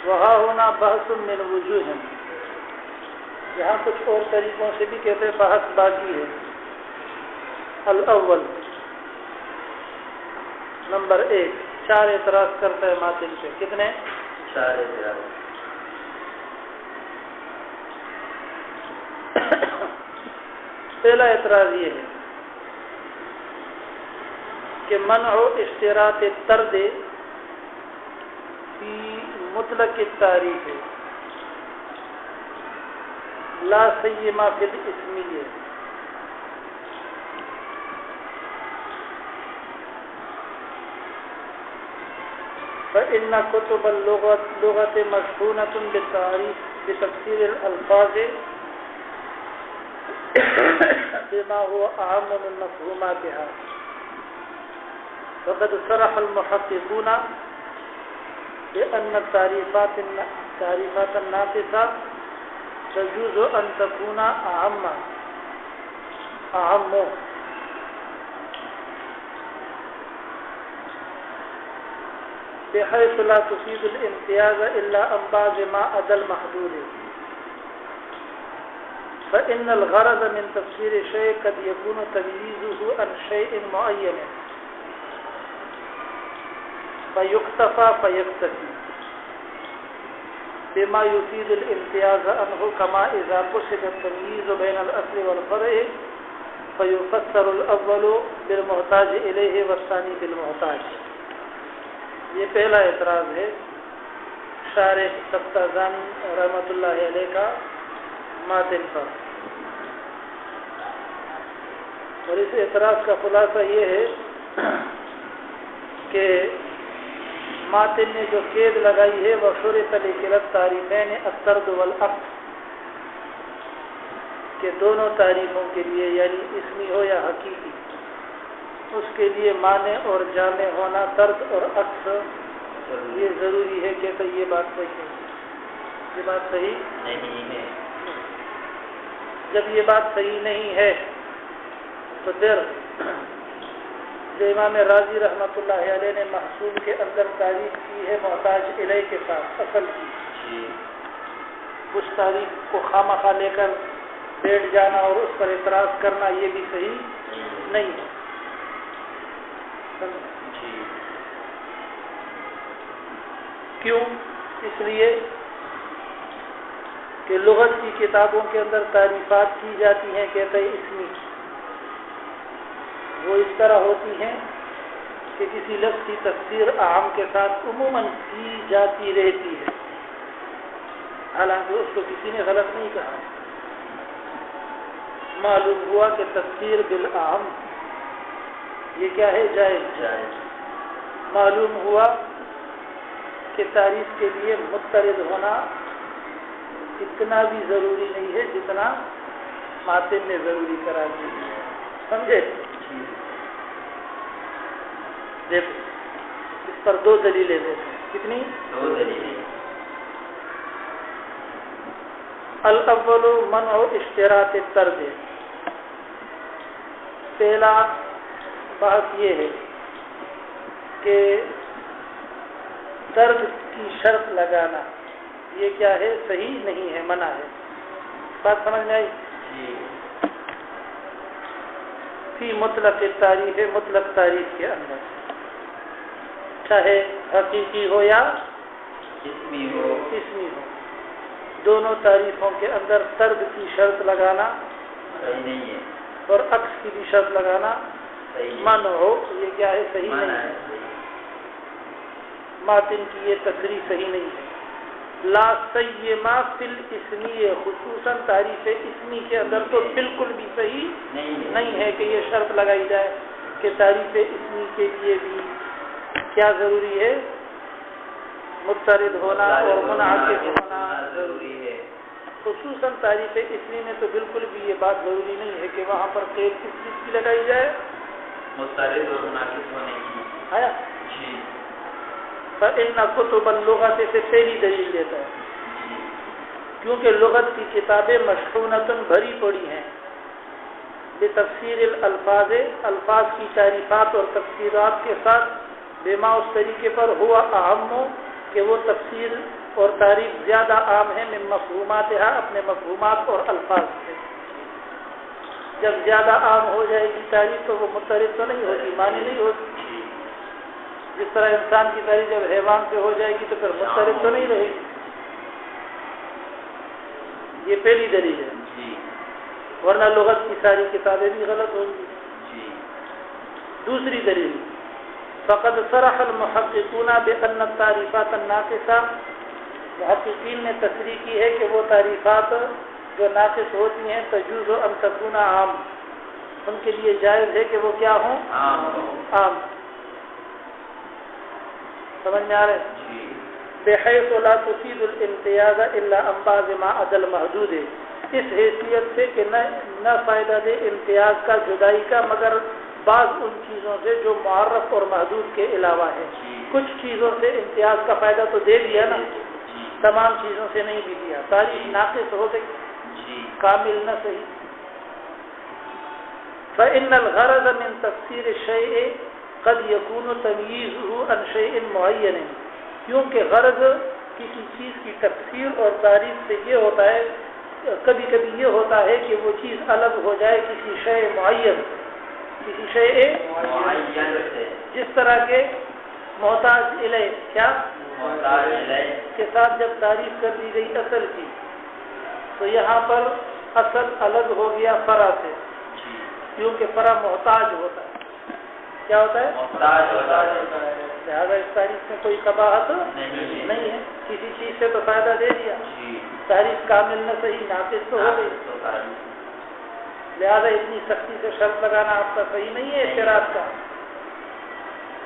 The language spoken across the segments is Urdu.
وہاں ہونا بحث من وجوہ، یہاں کچھ اور طریقوں سے بھی کہتے ہیں بحث باقی ہے۔ الاول نمبر 1، 4 اعتراض کرتا ہے ماتن پہ۔ کتنے؟ 4 اعتراض۔ پہلا اعتراض یہ ہے کہ منع اشتراط الطرد فی مطلق التعریف لا سیما فی الاسمیہ۔ فإن كتب اللغة مشحونة بالتعريف بتفسير الألفاظ بما هو أعم من مفهوماتها، وقد صرح المحققون بأن التعريفات الناقصة تجوز أن تكون أعم بحيث لا تفيد الامتياز إلا عن بعض ما عدا المحدود، فإن الغرض من تفسير شيء قد يكون تمييزه عن شيء معين فيكتفى فيكتفي بما يفيد الامتياز عنه، كما إذا قصد التمييز بين الأصل والفرع فيفسر الأول بالمحتاج إليه والثاني بالمحتاج۔ یہ پہلا اعتراض ہے شارح تفتازانی رحمۃ اللہ علیہ کا ماتن پر، اور اس اعتراض کا خلاصہ یہ ہے کہ ماتن نے جو قید لگائی ہے وہ شرط لکلت تعریفین الطرد والعقد، کہ دونوں تعریفوں کے لیے یعنی اسمی ہو یا حقیقی اس کے لیے معنی اور جامع ہونا طرد اور عکس یہ ضروری ہے۔ کہتے یہ بات صحیح ہے، یہ بات صحیح نہیں ہے۔ جب یہ بات صحیح نہیں ہے تو پھر جو امام راضی رحمۃ اللہ علیہ نے محصول کے اندر تعریف کی ہے محتاج الیہ کے ساتھ اصل کی، اس تعریف کو خامخواہ لے کر بیٹھ جانا اور اس پر اعتراض کرنا یہ بھی صحیح نہیں ہے۔ کیوں؟ اس لیے کہ لغت کی کتابوں کے اندر تعریفات کی جاتی ہیں کہتے ہیں اسمی، وہ اس طرح ہوتی ہیں کہ کسی لفظ کی تفسیر عام کے ساتھ عموماً کی جاتی رہتی ہے، حالانکہ اس کو کسی نے غلط نہیں کہا۔ معلوم ہوا کہ تفسیر بالعام یہ کیا ہے؟ جائز۔ معلوم ہوا کہ تعریف کے لیے مضطرد ہونا اتنا بھی ضروری نہیں ہے جتنا ماتن نے ضروری قرار دیا، سمجھے؟ دیکھو اس پر 2 دلیلیں دیتے ہیں۔ کتنی؟ 2 دلیلیں۔ الاول منع اشتراط الطرد، پہلا بات یہ ہے کہ طرد کی شرط لگانا یہ کیا ہے؟ صحیح نہیں ہے، منع ہے۔ بات سمجھ میں آئی؟ فی مطلق تعریف ہے، مطلق تعریف کے اندر چاہے حقیقی ہو یا اسمی ہو، دونوں تعریفوں کے اندر طرد کی شرط لگانا صحیح نہیں ہے، اور عکس کی بھی شرط لگانا منع ہو، یہ کیا ہے؟ صحیح نہیں ہے۔ ماتن کی یہ تصریح صحیح نہیں ہے۔ لا سیما فی الاسمی، خصوصاً تعریف اسمی کے اندر تو بالکل بھی صحیح نہیں ہے کہ یہ شرط لگائی جائے کہ تعریف اسمی کے لیے بھی کیا ضروری ہے؟ مضطرد ہونا اور منعکس ہونا ضروری ہے۔ خصوصاً تعریف اسمی میں تو بالکل بھی یہ بات ضروری نہیں ہے کہ وہاں پر قید کس چیز کی لگائی جائے؟ مضطرد اور منعکس ہونے کی۔ آیا؟ جی۔ فإن کتب اللغت سے پہلی دلیل دیتا ہے، کیونکہ لغت کی کتابیں مشحونۃ بھری پڑی ہیں بتفسیر الالفاظ، الفاظ کی تعریفات اور تفسیرات کے ساتھ، بما اس طریقے پر ہوا اہم کہ وہ تفسیر اور تعریف زیادہ عام ہے من مفہوماتها اپنے مفہومات اور الفاظ سے. جب زیادہ عام ہو جائے گی تعریف تو وہ مضطرب تو نہیں ہوگی، معنی نہیں ہوگی. جس طرح انسان کی تعریف جب حیوان سے ہو جائے گی تو پھر مضطرب تو نہیں رہے گی. یہ پہلی دلیل ہے، ورنہ لغت کی ساری کتابیں بھی غلط ہوں گی. دوسری دلیل فقد صرح المحققون بأن التعریفات الناقصة، محققین نے تصریح کی ہے کہ وہ تعریفات جو ناقص ہوتی ہیں تجوز ان تکون عام، ان کے لیے جائز ہے کہ وہ کیا ہوں؟ عام. سمجھ میں آ رہے ہیں؟ بحیث لا تفید الامتیاز الا عن بعض ما عدا المحدود، اس حیثیت سے کہ نہ فائدہ دے امتیاز کا، جدائی کا، مگر بعض ان چیزوں سے جو معرف اور محدود کے علاوہ ہے. کچھ چیزوں سے امتیاز کا فائدہ تو دے دیا نا، تمام چیزوں سے نہیں بھی دیا. تعریف ناقص ہو گئی، کامل نہ صحیح. فإن الغرض من تفسیر الشیء قد یکون تمییزه عن شیء معین، کیونکہ غرض کسی چیز کی تفسیر اور تعریف سے یہ ہوتا ہے، کبھی کبھی یہ ہوتا ہے کہ وہ چیز الگ ہو جائے کسی شیء معین، کسی شیء معین سے، جس طرح کے محتاج الیہ، کیا محتاج الیہ کے ساتھ جب تعریف کر دی گئی اصل کی تو یہاں پر اصل الگ ہو گیا فرع سے، کیونکہ فرع محتاج ہوتا ہے. کیا ہوتا ہے؟ محتاج ہوتا ہے. لہٰذا اس تعریف میں کوئی قباحت نہیں ہے. کسی چیز سے تو فائدہ دے دیا، تعریف کامل نہ صحیح، ناقص تو ہو گئی. لہذا اتنی سختی سے شرط لگانا آپ کا صحیح نہیں ہے اعتراض کا.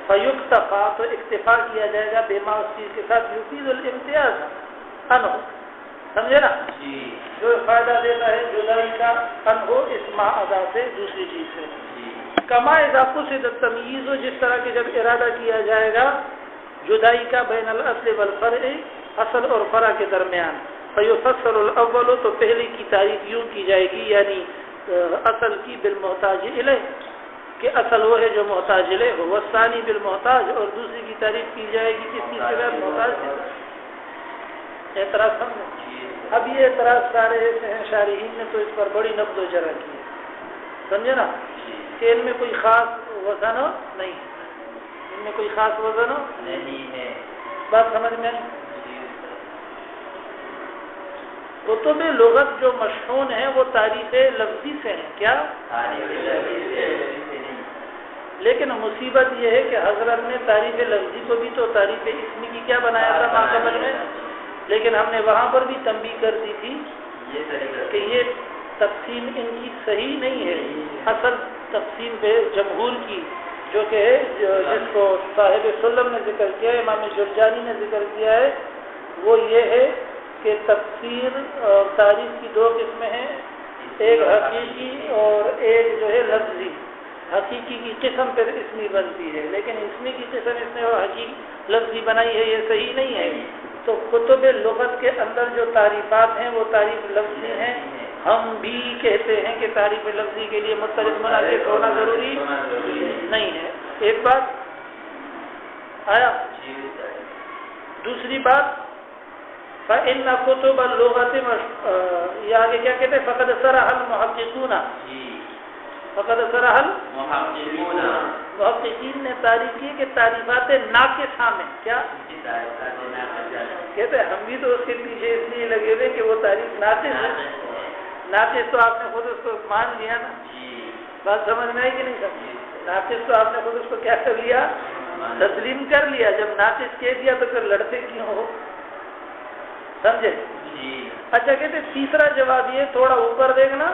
فیکتفا، تو اکتفا کیا جائے گا بما اس چیز کے ساتھ یفید الامتیاز انہو، سمجھے نا، جو فائدہ دیتا ہے جدائی کا، انہو اس ما ادا سے، دوسری چیز سے. کما اذا قصد التمییز، جس طرح کہ جب ارادہ کیا جائے گا جدائی کا بین الاصل والفرع، اصل اور فرع کے درمیان. فیفسر الاول، تو پہلے کی تعریف یوں کی جائے گی، یعنی اصل کی بالمحتاج الیہ، کہ اصل وہ ہے جو محتاج الیہ ہو، والثانی بالمحتاج، اور دوسری کی تعریف کی جائے گی کس چیز سے؟ محتاج. اعتراض سمجھے؟ اب یہ اعتراض سارے ایسے ہیں، شارحین نے تو اس پر بڑی نبض و جرح کی ہے، سمجھے نا، کہ ان میں کوئی خاص وزن نہیں، ان میں کوئی خاص وزن نہیں ہے. بات سمجھ میں آئی؟ کتب لغت جو مشہون ہیں وہ تعریف لفظی سے ہیں. کیا؟ لیکن مصیبت یہ ہے کہ حضرت نے تعریف لفظی کو بھی تو تعریف اسمی کی کیا بنایا تھا ماقبل میں، لیکن ہم نے وہاں پر بھی تنبیہ کر دی تھی کہ یہ تقسیم ان کی صحیح نہیں ہے. اصل تقسیم پہ جمہور کی، جو کہ ہے جس کو صاحب سلم نے ذکر کیا ہے، امام جرجانی نے ذکر کیا ہے، وہ یہ ہے کہ تفسیر اور تعریف کی دو قسمیں ہیں، ایک حقیقی اور ایک جو ہے لفظی. حقیقی کی قسم پہ اسمی بنتی ہے، لیکن اسمی کی قسم اس نے اور حقیقی لفظی بنائی ہے، یہ صحیح نہیں ہے. تو کتب لغت کے اندر جو تعریفات ہیں وہ تعریف لفظی ہیں. ہم بھی کہتے ہیں کہ تعریف لفظی کے لیے مختلف مناسب ہونا ضروری نہیں ہے. ایک بات آیا. دوسری بات فإن كتب اللغة یہ آگے کیا کہتے ہیں؟ فقد صرح المحققون، فقد صرح المحققون، محققین نے تعریف کی کہ تعریفات ناقصہ میں کیا کہتے ہیں. ہم بھی تو اس کے پیچھے اس لیے لگے ہوئے کہ وہ تعریف ناقص ہے. ناقص تو آپ نے خود اس کو مان لیا نا. بات سمجھ میں آئی کہ نہیں سمجھی؟ ناقص تو آپ نے خود اس کو کیا کر لیا؟ تسلیم کر لیا. جب ناقص کہہ دیا تو پھر لڑتے کیوں ہو؟ سمجھے؟ اچھا کہتے تیسرا جواب یہ، تھوڑا اوپر دیکھنا،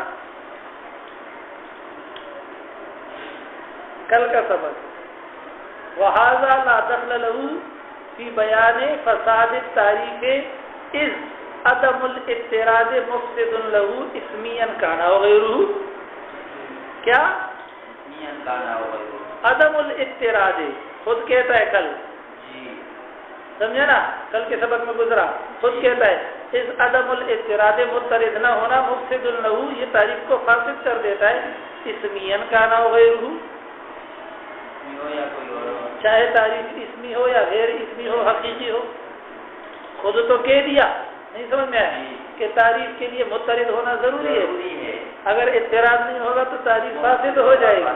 کل کا سبق، وَهَذَا لَا دَخْلَ لَهُ فِي بَيَانِ فَسَادِ التَّعْرِيفِ إِذْ عَدَمُ الْاِعْتِرَاضِ مُفْسِدٌ لَهُ اسْمِيًّا كَانَ وَغَيْرُهُ. کیا؟ عدم الاعتراض، خود کہتا ہے کل، سمجھے نا، کل کے سبق میں گزرا، خود کہتا ہے اس عدم الاعتراض، مضطرد نہ ہونا، مفسد لہو، یہ تعریف کو فاسد کر دیتا ہے. اسمین کا نہ ہو غیرہ، چاہے تعریف اسمی ہو یا غیر اسمی ہو، حقیقی ہو. خود تو کہہ دیا، نہیں سمجھ میں آیا کہ تعریف کے لیے مترد ہونا ضروری ہے، اگر اعتراض نہیں ہوگا تو تعریف فاسد ہو جائے گی۔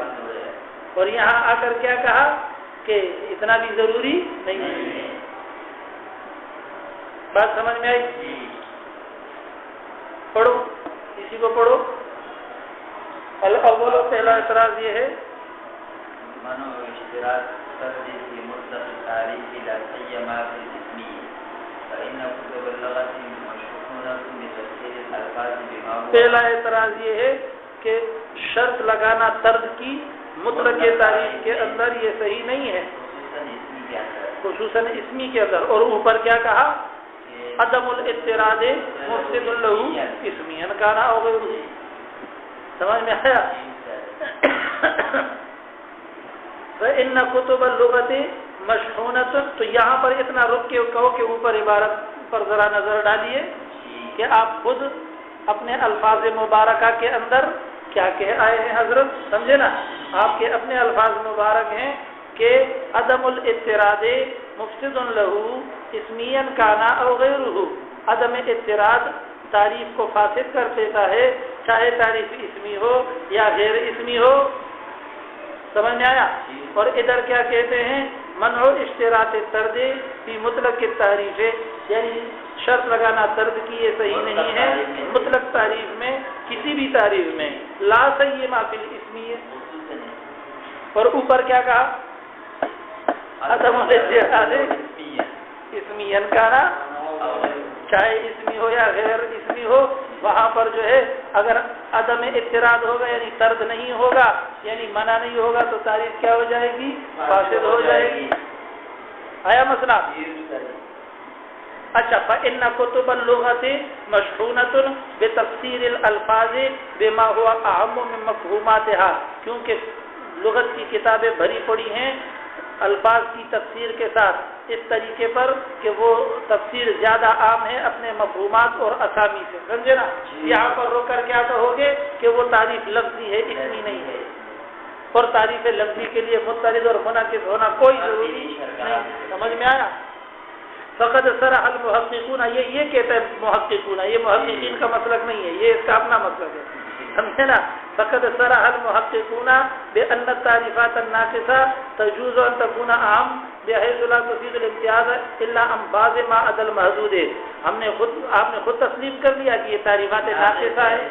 اور یہاں آ کر کیا کہا کہ اتنا بھی ضروری نہیں ہے۔ بات سمجھ میں آئی؟ پڑھو، اسی کو پڑھو۔ الاول پہلا اعتراض یہ ہے منو اشتراط تردید کی مطلق تعریف لا سیما فی الاسمی فإن کتب اللغت مشروطہ بتفسیر الالفاظ بما هو۔ پہلا اعتراض یہ ہے کہ شرط لگانا طرد کی مطلق تعریف کے اندر یہ صحیح نہیں ہے، خصوصاً اسمی کے اندر۔ اور اوپر کیا کہا؟ عدم الاضطراد مفسد له اسمیا کان او غیرہ۔ سمجھ میں آیا؟ فإن کتب اللغت مشحونۃ، تو یہاں پر اتنا رک کے کہو کہ اوپر عبارت پر ذرا نظر ڈالیے کہ آپ خود اپنے الفاظ مبارکہ کے اندر کیا کہہ آئے ہیں حضرت، سمجھے نا؟ آپ کے اپنے الفاظ مبارک ہیں کہ عدم الاضطراد مفسد له اسمیا کان او غیرہ، عدم اضطراد تعریف کو فاسد کر دیتا ہے، چاہے تعریف اسمی ہو یا غیر اسمی ہو۔ سمجھ میں آیا؟ اور ادھر کیا کہتے ہیں؟ منع اشتراط طرد فی مطلق تعریف، یعنی شرط لگانا طرد کی یہ صحیح نہیں ہے مطلق تعریف میں، کسی بھی تعریف میں، لا سیما فی الاسمی۔ اور اوپر کیا کہا؟ عدم الاضطراد اسمیا کان، چاہے اسمی ہو یا غیر اسمی ہو، وہاں پر جو ہے اگر عدم اضطراد ہوگا یعنی طرد نہیں ہوگا، یعنی منع نہیں ہوگا، تو تعریف کیا ہو جائے گی؟ فاسد ہو جائے گی۔ آیا مسئلہ؟ اچھا، فإن کتب اللغت مشحونۃ بتفسیر الالفاظ بما هو اہم من مفہوماتها، کیونکہ لغت کی کتابیں بھری پڑی ہیں الفاظ کی تفسیر کے ساتھ اس طریقے پر کہ وہ تفسیر زیادہ عام ہے اپنے مفہومات اور اسامی سے، سمجھے نا؟ یہاں پر رو کر کیا کہو گے کہ وہ تعریف لفظی ہے، اسمی نہیں ہے، اور تعریف لفظی کے لیے مترد اور منعکس ہونا کوئی ضروری نہیں۔ سمجھ میں آیا؟ فقد صرح المحققون، یہ کہتا ہے محققون، یہ محققین کا مسلک نہیں ہے، یہ اس کا اپنا مسلک ہے، سمجھے نا؟ فقد صرح المحققون بأن التعریفات الناقصة تجوز ان تكون عام بحيث لا تفيد الامتياز الا عن بعض ما عدا المحدود۔ آپ نے خود تسلیم کر لیا کہ یہ تعریفات ناقصہ ہے۔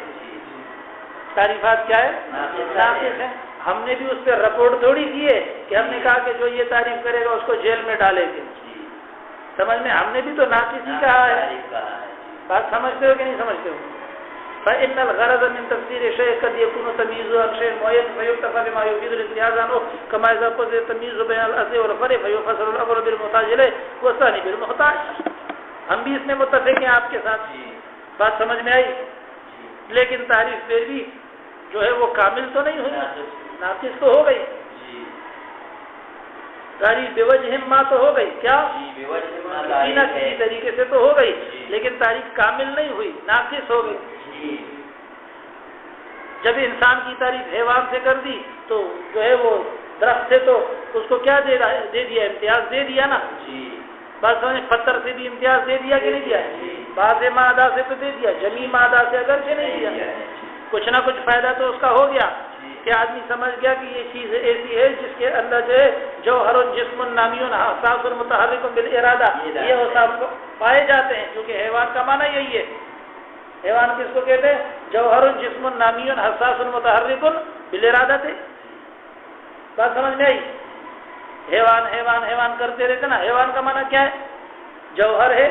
تعریفات کیا ہے؟ ناقص ہے۔ ہم نے بھی اس پہ رپورٹ تھوڑی کی ہے کہ ہم نے کہا کہ جو یہ تعریف کرے گا اس کو جیل میں ڈالیں گے، سمجھ میں؟ ہم نے بھی تو ناقص ہی کہا ہے۔ بات سمجھتے ہو کہ نہیں سمجھتے ہو؟ فإن الغرض من تفسير شيء قد يكون تمييزه عن شيء معين فيكتفى بما يفيد الامتياز عنه، كما إذا قصد التمييز بين الأصل والفرع فيفسر الأول بالمحتاج إليه والثاني بالمحتاج۔ ہم بھی اس میں متفق ہیں آپ کے ساتھ، بات سمجھ میں آئی؟ لیکن تعریف پھر بھی جو ہے وہ کامل تو نہیں ہوئی، ناقص تو ہو گئی، تعریف بے وجہ ما تو ہو گئی، کیا کسی نہ کسی طریقے سے تو ہو گئی، لیکن تعریف کامل نہیں ہوئی، ناقص ہو گئی۔ جب انسان کی تعریف حیوان سے کر دی تو جو ہے وہ درخت سے تو اس کو کیا دے دیا؟ امتیاز دے دیا نا۔ بات سمجھے؟ پتھر سے بھی امتیاز دے دیا کہ نہیں دیا؟ بعض مادہ سے تو دے دیا، جمی مادہ سے اگرچہ نہیں دیا، کچھ نہ کچھ فائدہ تو اس کا ہو گیا کہ آدمی سمجھ گیا کہ یہ چیز ایسی ہے جس کے اندر جو ہے جوہر جسم نامی حساس متحرک بالارادہ، یہ اوصاف پائے جاتے ہیں، کیونکہ حیوان کا معنی یہی ہے۔ حیوان کس کو کہتے ہیں؟ جوہر جسم نامی حساس متحرک بالارادہ تھے۔ بات سمجھ میں آئی؟ حیوان حیوان حیوان کرتے رہتے نا، حیوان کا معنی کیا ہے؟ جوہر ہے،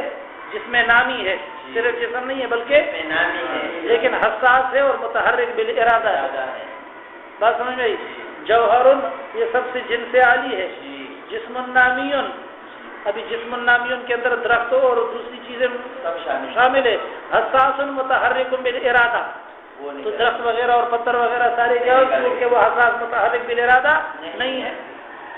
جسم نامی ہے، صرف جسم نہیں ہے بلکہ نامی ہے، لیکن حساس ہے اور متحرک بالارادہ ہے۔ بات سمجھ میں آئی؟ جوہر یہ سب سے جن سے عالی ہے، جسم نامی، ابھی جسم نامی کے اندر درخت اور دوسری چیزیں شامل ہے، حساس متحرک بالارادہ، تو درخت وغیرہ اور پتھر وغیرہ سارے کیا ہوتے کہ وہ حساس متحرک بالارادہ نہیں ہے۔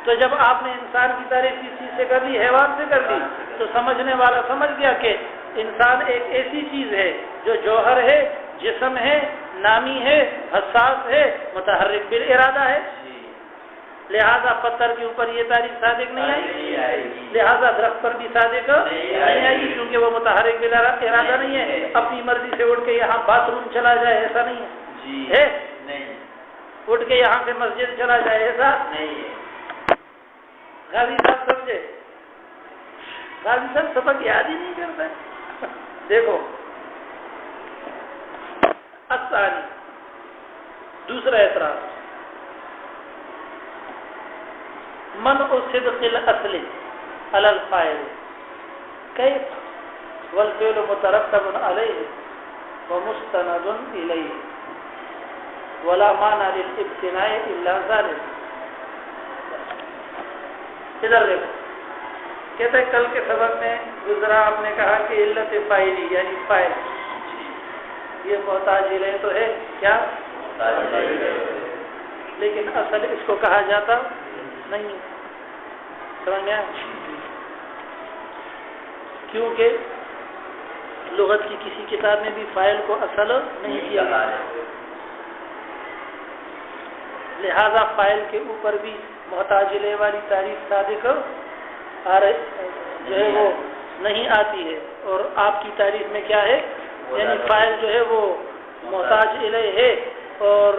تو جب آپ نے انسان کی تعریف کس چیز سے کر دی؟ حیوان سے کر دی، تو سمجھنے والا سمجھ گیا کہ انسان ایک ایسی چیز ہے جو جوہر ہے، جسم ہے، نامی ہے، حساس ہے، متحرک بالارادہ ہے۔ لہذا پتھر کے اوپر یہ تعریف صادق نہیں آئی، لہذا درخت پر بھی صادق نہیں آئی، کیونکہ وہ متحرک بلا ارادہ نہیں ہے، اپنی مرضی سے اٹھ کے یہاں باتھ روم چلا جائے ایسا نہیں ہے، اٹھ کے یہاں سے مسجد چلا جائے ایسا نہیں ہے۔ غازی صاحب سمجھے؟ غازی صاحب سبق یاد ہی نہیں کرتا۔ دیکھو الثانی، دوسرا اعتراض، منع صدق الاصل علی الفاعل کیف والفعل مترتب علیہ ومستند الیہ ولا مانع للابتناء الا ذلك۔ ادھر دیکھو، کہتے ہیں کل کے سبق میں گزرا آپ نے کہا کہ علت فاعلی یعنی فاعل یہ محتاج الیہ تو ہے، کیا لیکن اصل اس کو کہا جاتا نہیں، سمجھ میں آیا؟ کیونکہ لغت کی کسی کتاب میں بھی فاعل کو اصل نہیں کیا گیا، لہذا فاعل کے اوپر بھی محتاج الیہ والی تعریف صادق جو ہے وہ نہیں آتی ہے، اور آپ کی تعریف میں کیا ہے، یعنی فاعل جو ہے وہ محتاج الیہ ہے اور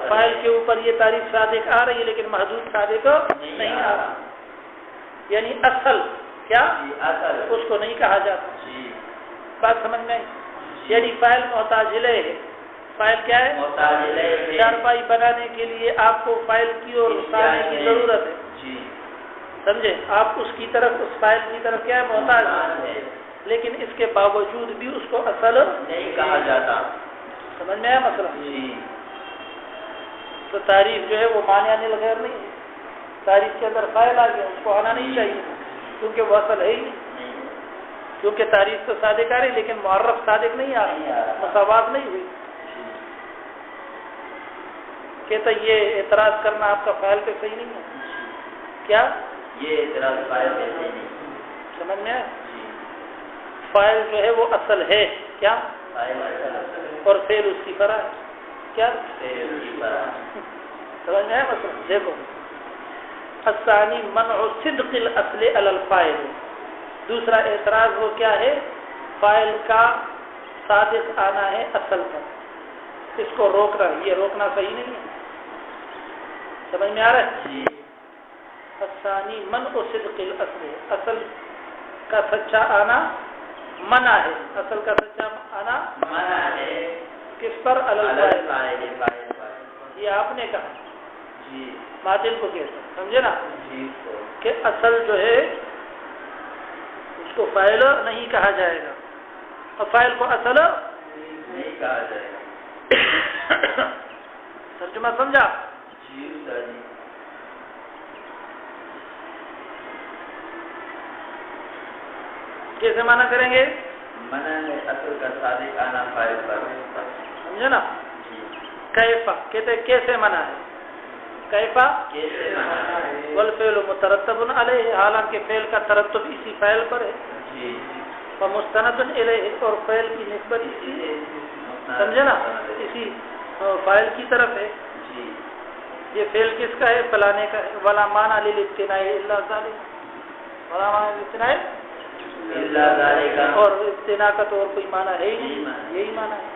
فاعل کے اوپر یہ تعریف صادق آ رہی ہے لیکن محدود صادق نہیں آ رہا، یعنی اصل کیا اس کو نہیں کہا جاتا۔ بات سمجھ میں؟ یعنی فاعل محتاج الیہ ہے، فاعل کیا ہے؟ چارپائی بنانے کے لیے آپ کو فاعل کی اور سانے کی ضرورت ہے، سمجھے؟ آپ اس کی طرف، اس فاعل کی طرف کیا ہے؟ محتاج ہے، لیکن اس کے باوجود بھی اس کو اصل نہیں کہا جاتا۔ سمجھ میں آیا مسئلہ؟ تو تعریف جو ہے وہ مانع للغیر نہیں ہے، تعریف کے اندر فاعل آ گیا، اس کو آنا نہیں چاہیے کیونکہ وہ اصل ہے ہی نہیں، کیونکہ تعریف تو صادق آ رہی لیکن معرف صادق نہیں آ رہی، مساوات نہیں ہوئی۔ کہتا یہ اعتراض کرنا آپ کا فاعل پہ صحیح نہیں ہے، کیا یہ اعتراض فاعل پہ صحیح نہیں؟ سمجھ میں آیا؟ فاعل جو ہے وہ اصل ہے، کیا اور فعل اس کی فرع ہے، کیا سمجھ میں ہے مسئلہ؟ دیکھو الثانی منع صدق الاصل علی الفاعل، دوسرا اعتراض وہ کیا ہے؟ فاعل کا صادق آنا ہے اصل پر، اس کو روکنا، یہ روکنا صحیح نہیں ہے، سمجھ میں آ رہا ہے؟ الثانی منع صدق الاصل، اصل کا سچا آنا منع ہے، اصل کا سچا آنا منع ہے، کس پر؟ علی الفاعل، یہ آپ نے کہا جی، ماتن کو کہتا، سمجھے نا؟ کہ اصل جو ہے اس کو فاعل نہیں کہا جائے گا، اور فاعل کو اصل نہیں کہا جائے گا۔ ترجمہ سمجھا؟ جی استاد جی۔ کیسے معنی کریں گے؟ منع ہے اصل کا صادق آنا فاعل پر، سمجھے نا؟ کیفا کہتے کیسے منع ہے، کیفا کیسے منع ہے، والفعل مترتب علیہ، حالانکہ فعل کا ترتب اسی فعل پر ہے، جی، ومستند الیہ، اور فعل کی نسبت اسی ہے، سمجھے نا؟ اسی فاعل کی طرف ہے، جی، یہ فعل کس کا ہے؟ فلانے کا ہے، ولا مانع للابتناء الا ذلک، ولا مانع للابتناء الا ذلک، اور ابتناء کا تو اور کوئی معنی ہے ہی نہیں، یہی معنی ہے،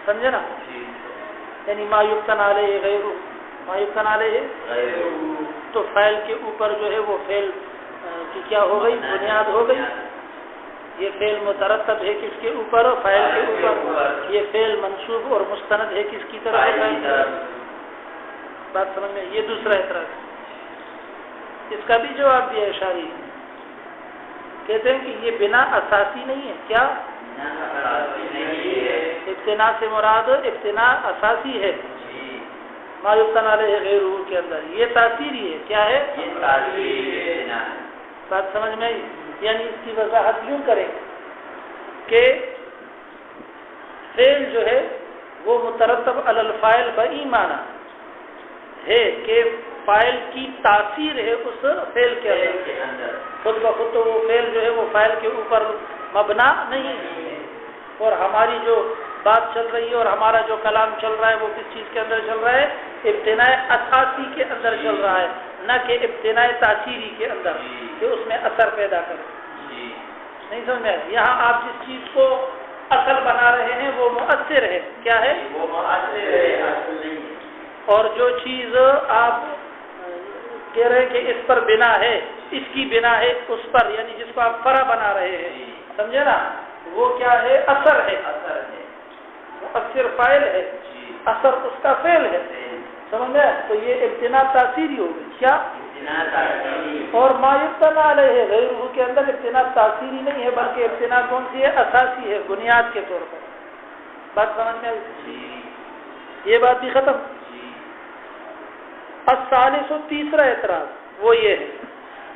سمجھے نا؟ یعنی ما یبتنى علیہ غیر، ما یبتنى علیہ غیر، تو فعل کے اوپر جو ہے وہ فعل کی کیا ہو گئی؟ بنیاد ہو گئی، یہ فعل مترتب ہے کس کے اوپر؟ فاعل کے اوپر، یہ فعل منصوب اور مستند ہے کس کی طرف؟ بات سمجھ میں؟ یہ دوسرا اعتراض، اس کا بھی جواب دیا اشاری، کہتے ہیں کہ یہ بنا اساسی نہیں ہے، کیا ابتناء سے مراد ابتناء اساسی ہے، ما یبتنى علیہ غیر کے اندر یہ تاثیری ہے، کیا ہے؟ یہ تاثیری ہے، بات سمجھ میں؟ یعنی اس کی وضاحت یوں کریں کہ فعل جو ہے وہ مترتب علی الفاعل بایمان ہے کہ فاعل کی تاثیر ہے اس فعل کے اندر، خود بخود تو وہ فعل جو ہے وہ فاعل کے اوپر مبنا نہیں ہے، اور ہماری جو بات چل رہی ہے اور ہمارا جو کلام چل رہا ہے وہ کس چیز کے اندر چل رہا ہے؟ ابتناء اساسی کے اندر چل رہا ہے، نہ کہ ابتناء تاثیری کے اندر کہ اس میں اثر پیدا کرے. نہیں سمجھ میں؟ یہاں آپ جس چیز کو اصل بنا رہے ہیں وہ مؤثر ہے. کیا ہے؟ وہ مؤثر ہے، اصل نہیں ہے. اور جو چیز آپ کہہ رہے ہیں کہ اس پر بنا ہے، اس کی بنا ہے اس پر، یعنی جس کو آپ فرع بنا رہے ہیں، سمجھے نا، وہ کیا ہے؟ اثر ہے. اثر ہے، مؤثر فاعل ہے، اثر اس کا فعل ہے. سمجھ میں؟ تو یہ ابتناء تاثیری ہوگی. کیا؟ ابتناء تاثیری. اور ما یبتنی علیہ غیرہ کے اندر ابتناء تاثیری نہیں ہے، بلکہ ابتناء کون سی ہے؟ اساسی ہے، بنیاد کے طور پر. بات سمجھ میں آئی؟ یہ بات بھی ختم. الثالث، تیسرا اعتراض وہ یہ ہے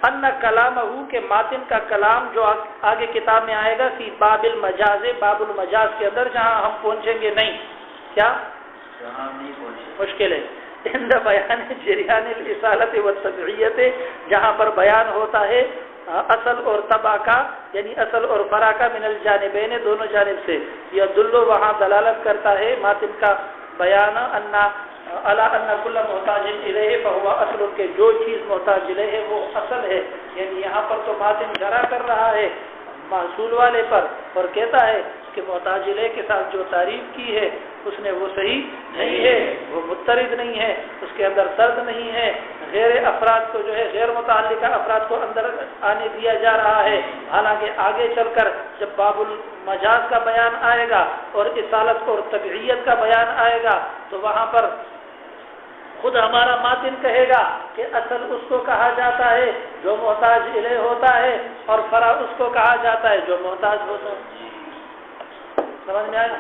ان کلامہ کے ماتن کا کلام جو آگے کتاب میں آئے گا فی باب المجاز، باب المجاز کے اندر جہاں ہم پہنچیں گے نہیں. کیا؟ جہاں نہیں پہنچے مشکل ہے. عند بیان جریان الاصالت والتبعیت، جہاں پر بیان ہوتا ہے اصل اور تبع کا، یعنی اصل اور فرع کا، من الجانبین، دونوں جانب سے. یدل، وہاں دلالت کرتا ہے ماتن کا بیان الا ان کل محتاج الیہ فهو اصل، کے جو چیز محتاج الیہ ہے وہ اصل ہے. یعنی یہاں پر تو ماتن جرا کر رہا ہے محصول والے پر اور کہتا ہے کہ محتاج الیہ کے ساتھ جو تعریف کی ہے اس نے وہ صحیح نہیں ہے، وہ مضطرد نہیں ہے، اس کے اندر سرد نہیں ہے. غیر افراد کو جو ہے غیر متعلقہ افراد کو اندر آنے دیا جا رہا ہے. حالانکہ آگے چل کر جب باب المجاز کا بیان آئے گا اور اصالت اور تبعیت کا بیان آئے گا تو وہاں پر خود ہمارا ماتن کہے گا کہ اصل اس کو کہا جاتا ہے جو محتاج الیہ ہوتا ہے اور فرع اس کو کہا جاتا ہے جو محتاج ہوتا ہے. سمجھ میں آیا؟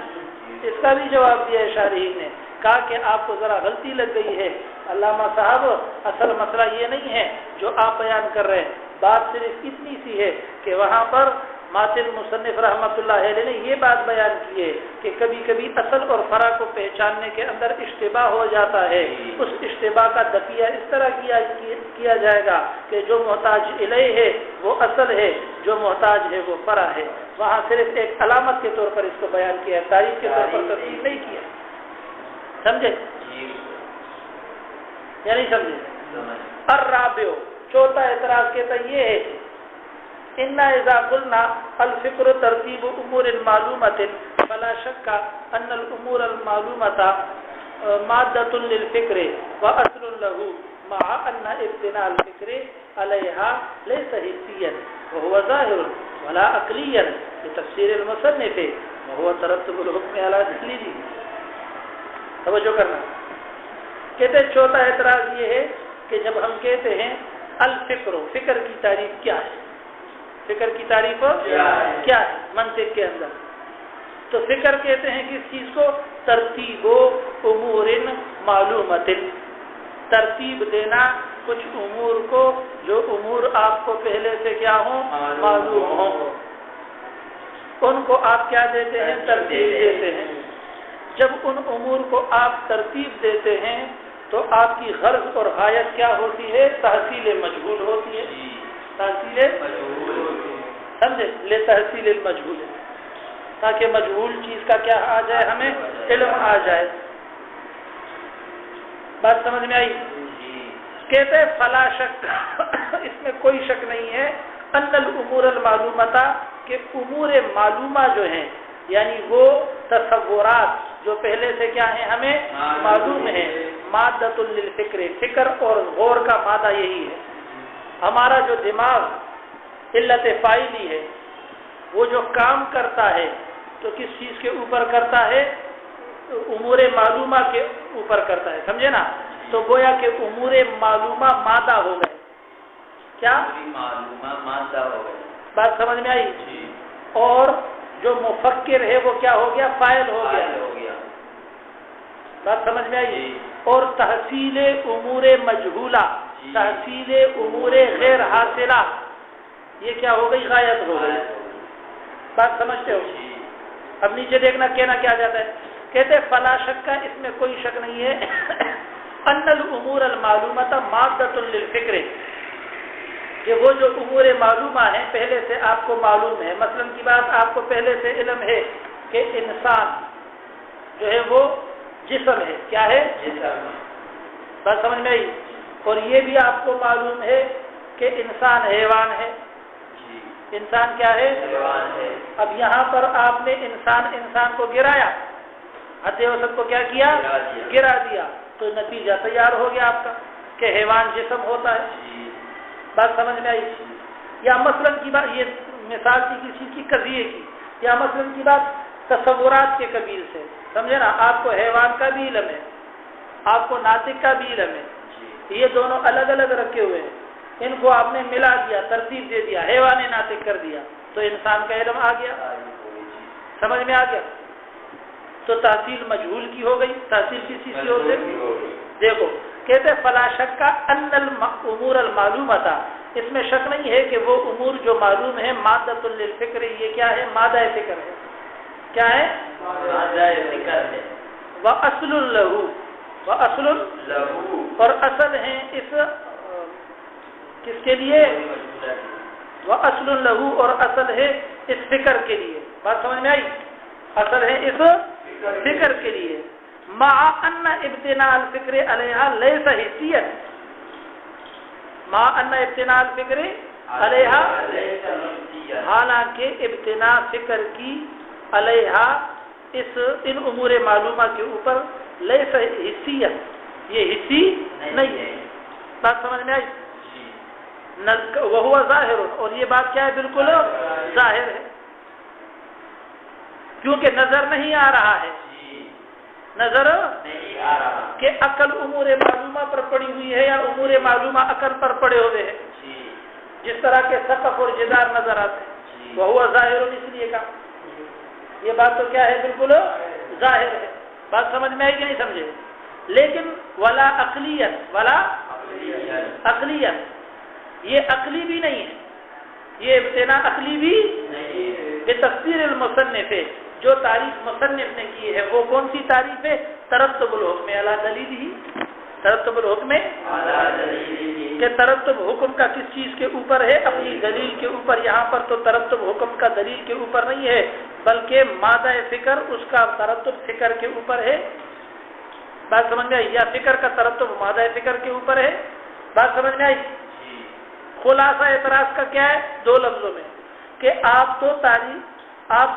اس کا بھی جواب دیا ہے شارحین نے، کہا کہ آپ کو ذرا غلطی لگ گئی ہے علامہ صاحب، اصل مسئلہ یہ نہیں ہے جو آپ بیان کر رہے ہیں. بات صرف اتنی سی ہے کہ وہاں پر ماتن مصنف رحمۃ اللہ علیہ نے یہ بات بیان کی ہے کہ کبھی کبھی اصل اور فرع کو پہچاننے کے اندر اشتباہ ہو جاتا ہے. اس اشتباہ کا دفیہ اس طرح کیا جائے گا کہ جو محتاج الیہ ہے وہ اصل ہے، جو محتاج ہے وہ فرع ہے. وہاں صرف ایک علامت کے طور پر اس کو بیان کیا ہے، تعریف کے طور پر تفصیل نہیں کیا. سمجھے یا نہیں سمجھے؟ الرابع، چوتھا اعتراض کہتا یہ ہے ان اذا قلنا الفکر ترتیب امور معلومۃ فلا شک ان الامور المعلومۃ مادۃ للفکر واصل له مع ان ابتناء الفکر علیها ليس حسيا وهو ظاهر ولا عقليا لتفسير المصنف وهو ترتب الحكم على دلیل. توجہ کرنا. کہتے چوتھا اعتراض یہ ہے کہ جب ہم کہتے ہیں الفکر، فکر کی تعریف کیا ہے؟ فکر کی تعریف کیا ہے منطق کے اندر؟ تو فکر کہتے ہیں کس چیز کو؟ ترتیب امور معلومات، ترتیب دینا کچھ امور کو جو امور آپ کو پہلے سے کیا ہوں؟ معلوم ہوں. ان کو آپ کیا دیتے ہیں؟ ترتیب دیتے ہیں. جب ان امور کو آپ ترتیب دیتے ہیں تو آپ کی غرض اور غایت کیا ہوتی ہے؟ تحصیل مجہول ہوتی ہے. تحصیل سمجھے؟ لے تحصیل المجہول، تاکہ مجہول چیز کا کیا آ جائے؟ ہمیں علم آ جائے. بات سمجھ میں آئی؟ کہتے فلا شک، اس میں کوئی شک نہیں ہے، ان الامور المعلومۃ، کہ امور معلومہ جو ہیں یعنی وہ تصورات جو پہلے سے کیا ہیں ہمیں معلوم ہیں، مادۃ للفکر، فکر اور غور کا مادہ یہی ہے. ہمارا جو دماغ علت فاعلی ہے وہ جو کام کرتا ہے تو کس چیز کے اوپر کرتا ہے؟ امور معلومہ کے اوپر کرتا ہے. سمجھے نا؟ تو گویا کہ امور معلومہ مادہ ہو گئے. کیا معلومہ مادہ ہو گئے؟ بات سمجھ میں آئی؟ اور جو مفکر ہے وہ کیا ہو گیا؟ فاعل ہو گیا. بات سمجھ میں آئی؟ اور تحصیل امور مجہولہ، تحصیل امور غیر حاصلہ، یہ کیا ہو گئی؟ غایت ہو گئی. بات سمجھتے ہو؟ اب نیچے دیکھنا کہنا کیا جاتا ہے. کہتے فلا شک کا، اس میں کوئی شک نہیں ہے، ان الامور المعلومۃ مادۃ للفکر، کہ وہ جو امور معلومہ ہیں پہلے سے آپ کو معلوم ہے. مثلا کی بات، آپ کو پہلے سے علم ہے کہ انسان جو ہے وہ جسم ہے. کیا ہے؟ جسم. بات سمجھ میں آئی؟ اور یہ بھی آپ کو معلوم ہے کہ انسان حیوان ہے. انسان کیا ہے؟ حیوان ہے. اب یہاں پر آپ نے انسان کو گرایا، حد وسط کو کیا کیا؟ گرا دیا. تو نتیجہ تیار ہو گیا آپ کا کہ حیوان جسم ہوتا ہے. بات سمجھ میں آئی؟ یا مثلاً کی بات، یہ مثال تھی کسی کی قضیے کی، یا مثلاً کی بات تصورات کے قبیل سے، سمجھے نا؟ آپ کو حیوان کا بھی علم ہے، آپ کو ناطق کا بھی علم ہے، یہ دونوں الگ الگ رکھے ہوئے ہیں. ان کو آپ نے ملا دیا، ترتیب دے دیا، حیوان ناطق کر دیا، تو انسان کا علم آ گیا. سمجھ میں آ گیا؟ تو تحصیل مجہول کی ہو گئی. تحصیل کسی کی ہو گئی؟ دیکھو کہتے ہیں فلا شک کا ان الامور المعلومۃ، اس میں شک نہیں ہے کہ وہ امور جو معلوم ہے مادۃ للفکر، یہ کیا ہے؟ مادہ فکر ہے. کیا ہے؟ مادہ فکر ہے. واصل له، واصل له، اور اصل ہیں اس کس کے لیے؟ واصل له، اور اصل ہے اس فکر کے لیے. بات سمجھ میں آئی؟ اصل ہے اس فکر کے لیے. مع ان ابتناء الفکر علیہا لیس حسیًا، مع ان ابتناء الفکر علیہا، حالانکہ ابتناء فکر کی علیہا ان امور معلومہ کے اوپر لیس حسیًا، یہ حسی نہیں ہے. بات سمجھ میں آئی؟ وہو ظاہر، اور یہ بات کیا ہے؟ بالکل ظاہر ہے، کیونکہ نظر نہیں آ رہا ہے. نظر نہیں آ رہا کہ عقل امور معلومہ پر پڑی ہوئی ہے یا امور معلومہ عقل پر پڑے ہوئے ہیں. جس طرح کے سقف اور جدار نظر آتے ہیں، وہو ظاہر، اس لیے کہا یہ بات تو کیا ہے؟ بالکل ظاہر ہے. بات سمجھ میں آئی کہ نہیں سمجھے؟ لیکن ولا عقلیت، ولا عقلیت، یہ عقلی بھی نہیں ہے، یہ ابتناء عقلی بھی نہیں ہے. بتفسیر المصنف، جو تعریف مصنف نے کی ہے وہ کون سی تعریف ہے؟ ترتب الحکم علی دلیلہ، ترتب الحکم علی دلیلہ، کہ ترتب حکم کا کس چیز کے اوپر ہے؟ اپنی دلیل کے اوپر. یہاں پر تو ترتب حکم کا دلیل کے اوپر نہیں ہے، بلکہ مادہ فکر اس کا ترتب فکر کے اوپر ہے. بات سمجھ میں آئی؟ یا فکر کا ترتب مادہ فکر کے اوپر ہے. بات سمجھ میں آئی؟ خلاصہ اعتراض کا کیا ہے؟ دو لفظوں میں کہ آپ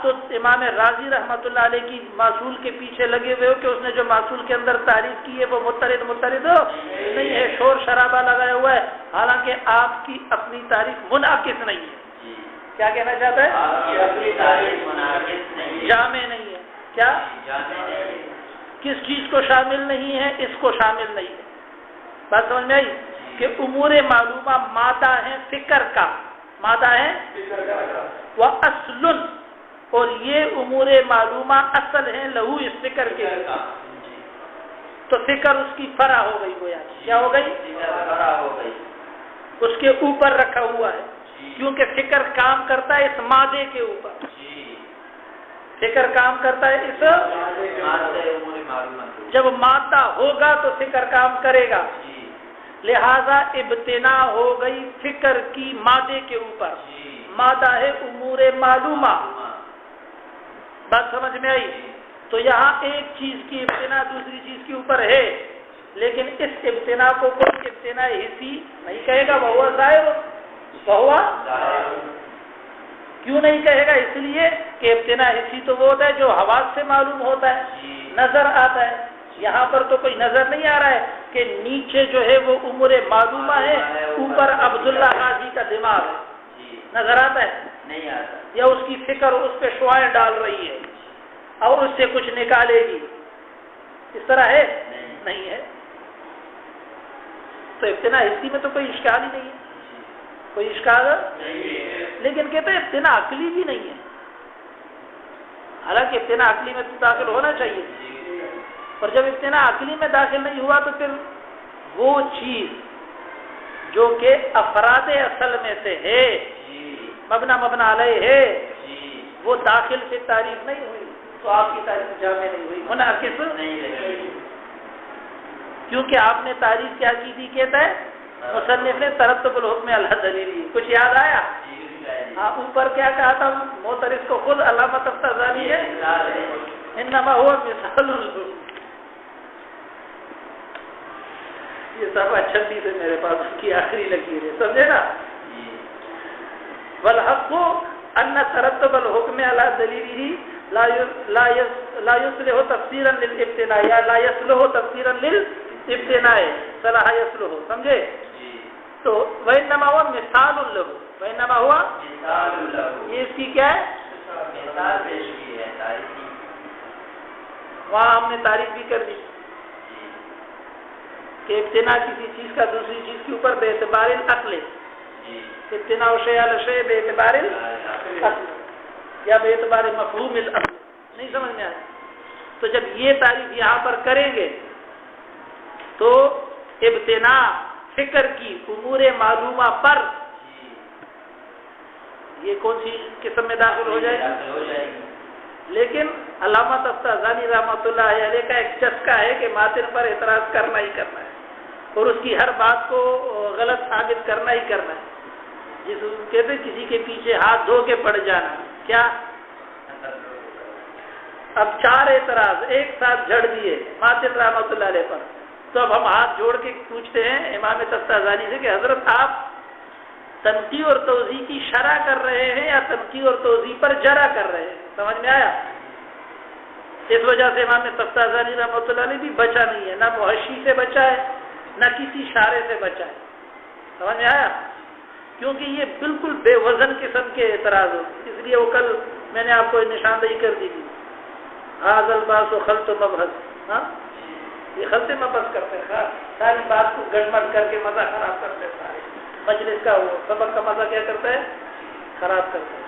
تو امام راضی رحمۃ اللہ علیہ کی معصول کے پیچھے لگے ہوئے ہو کہ اس نے جو معصول کے اندر تعریف کی ہے وہ مترد نہیں ہے، شور شرابہ لگایا ہوا ہے، حالانکہ آپ کی اپنی تعریف منعکس نہیں ہے. کیا کہنا چاہتا ہے؟ آپ کی اپنی تعریف منعکس نہیں ہے، جامع نہیں ہے. کیا جامع نہیں ہے؟ کس چیز کو شامل نہیں ہے؟ اس کو شامل نہیں ہے. بات سمجھ میں آئی؟ کہ امور معلومہ مادہ ہے فکر کا، مادہ ہے وہ اصل، اور یہ امور معلومہ اصل ہیں لہو اس فکر کے. تو فکر اس کی فرع ہو گئی، گویا کیا ہو گئی؟ فرع ہو گئی، اس کے اوپر رکھا ہوا ہے، کیونکہ فکر کام کرتا ہے اس مادے کے اوپر. فکر کام کرتا ہے اس مادے، جب مادہ ہوگا تو فکر کام کرے گا. لہذا ابتناء ہو گئی فکر کی مادے کے اوپر. مادہ ہے امور معلومہ. بات سمجھ میں آئی؟ تو یہاں ایک چیز کی ابتناء دوسری چیز کے اوپر ہے، لیکن اس ابتناء کو کوئی ابتناء حسی نہیں کہے گا. وہو ظاہر، وہو کیوں نہیں کہے گا؟ اس لیے کہ ابتناء حسی تو وہ ہوتا ہے جو حواس سے معلوم ہوتا ہے، نظر آتا ہے. یہاں پر تو کوئی نظر نہیں آ رہا ہے کہ نیچے جو ہے وہ امور معلومہ ہے، اوپر عبداللہ حاجی کا دماغ ہے. نظر آتا ہے؟ نہیں آتا. یا اس کی فکر اس پہ شعائیں ڈال رہی ہے اور اس سے کچھ نکالے گی، اس طرح ہے؟ نہیں ہے. تو ابتناء حسی میں تو کوئی اشکال ہی نہیں ہے، کوئی اشکال نہیں ہے. لیکن کہتے ہیں ابتناء عقلی بھی نہیں ہے، حالانکہ ابتناء عقلی میں تو داخل ہونا چاہیے. اور جب ابتناء عقلی میں داخل نہیں ہوا تو پھر وہ چیز جو کہ افراد اصل میں سے ہے، مبنی علیہ ہے، وہ داخل سے تعریف نہیں ہوئی، تو آپ کی تعریف جامع نہیں ہوئی، منعکس نہیں رہی. کیونکہ آپ نے تعریف کیا کی تھی؟ کہتا ہے مصنف نے ترتب الحکم علی دلیل. کچھ یاد آیا؟ ہاں، اوپر کیا کہا تھا معترض کو؟ خود علامت الغزالی ہے، انما هو مثال. یہ صفحہ 36 ہے میرے پاس، اس کی آخری لکیر ہے، سمجھے نا؟ والحق ان ترتب الحکم علی دلیلہ لا یصلح تفسیرا للابتناء یا لا یصلح تفسیرا للابتناء صلاح یصلح، سمجھے؟ تو وانما هو مثال له، وانما هو مثال له، یہ اس کی کیا ہے؟ مثال پیش کی ہے تاریخی، وہاں ہم نے تعریف بھی کر دی کہ ابتنا کسی چیز کا دوسری چیز کے اوپر بے اعتبار العقل، ابتنا شیء علی شیء بے اعتبار العقل یا بے اعتبار مفہوم العقل، نہیں سمجھ میں آیا؟ تو جب یہ تعریف یہاں پر کریں گے تو ابتنا فکر کی امور معلومہ پر یہ کون سی قسم میں داخل ہو جائے گی؟ لیکن علامہ تفتازانی رحمۃ اللہ علیہ کا ایک چسکا ہے کہ ماتن پر اعتراض کرنا ہی کرنا ہے اور اس کی ہر بات کو غلط ثابت کرنا ہی کرنا ہے، جس کہتے ہیں کسی کے پیچھے ہاتھ دھو کے پڑ جانا، کیا؟ اب 4 اعتراض ایک ساتھ جھڑ دیے ماتن رحمۃ اللہ علیہ پر، تو اب ہم ہاتھ جوڑ کے پوچھتے ہیں امام تفتازانی سے کہ حضرت آپ تنقیح اور توضیح کی شرح کر رہے ہیں یا تنقیح اور توضیح پر جرح کر رہے ہیں؟ سمجھ میں آیا؟ اس وجہ سے امام تفتازانی رحمۃ اللہ علیہ بھی بچا نہیں ہے، نہ محشی سے بچا ہے نہ کسی شارع سے بچا ہے، سمجھ میں آیا؟ کیونکہ یہ بالکل بے وزن قسم کے اعتراض ہوتے، اس لیے وہ کل میں نے آپ کو نشاندہی کر دی تھی، حاض الباس و خلط و مبحث، ہاں یہ خلط مبحث کرتے ہیں، ساری بات کو گڑبڑ کر کے مزہ خراب کرتے ہیں، سارے مجلس کا وہ سبق کا مزہ کیا کرتا ہے؟ خراب کرتا ہے۔